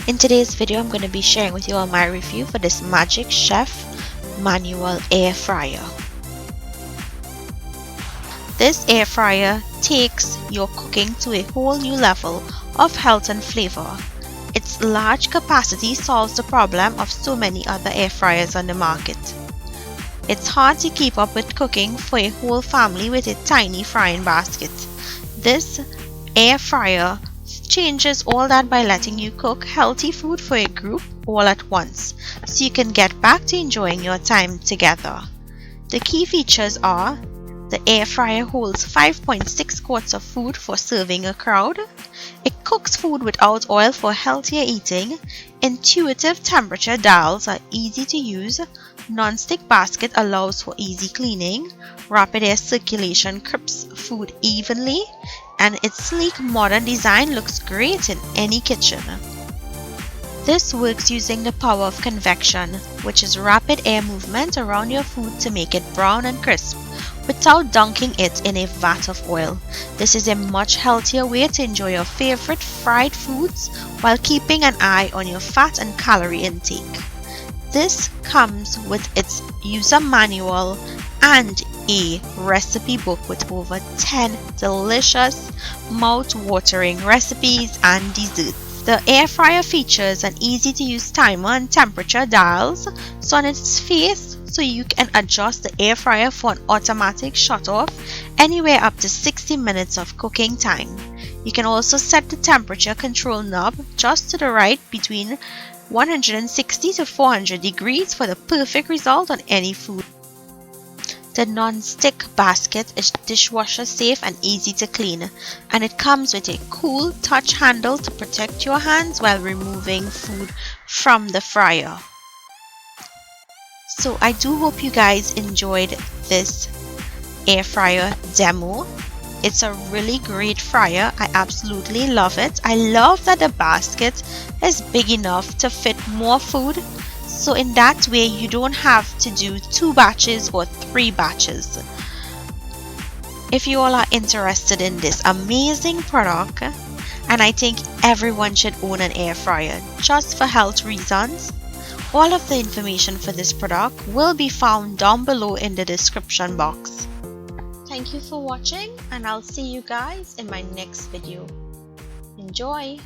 In today's video, I'm going to be sharing with you all my review for this Magic Chef manual air fryer. This air fryer takes your cooking to a whole new level of health and flavor. Its large capacity solves the problem of so many other air fryers on the market. It's hard to keep up with cooking for a whole family with a tiny frying basket. This air fryer changes all that by letting you cook healthy food for a group all at once, so you can get back to enjoying your time together. The key features are: the air fryer holds 5.6 quarts of food for serving a crowd. It cooks food without oil for healthier eating. Intuitive temperature dials are easy to use. Non-stick basket allows for easy cleaning. Rapid air circulation crisps food evenly. And its sleek modern design looks great in any kitchen. This works using the power of convection, which is rapid air movement around your food to make it brown and crisp, without dunking it in a vat of oil. This is a much healthier way to enjoy your favorite fried foods while keeping an eye on your fat and calorie intake. This comes with its user manual and a recipe book with over 10 delicious, mouth-watering recipes and desserts. The air fryer features an easy-to-use timer and temperature dials on its face, so you can adjust the air fryer for an automatic shut-off anywhere up to 60 minutes of cooking time. You can also set the temperature control knob just to the right between 160 to 400 degrees for the perfect result on any food. The non-stick basket is dishwasher safe and easy to clean, and it comes with a cool touch handle to protect your hands while removing food from the fryer. So I do hope you guys enjoyed this air fryer demo. It's a really great fryer. I absolutely love it. I love that the basket is big enough to fit more food. So in that way, you don't have to do 2 batches or 3 batches. If you all are interested in this amazing product, and I think everyone should own an air fryer just for health reasons, all of the information for this product will be found down below in the description box. Thank you for watching, and I'll see you guys in my next video. Enjoy!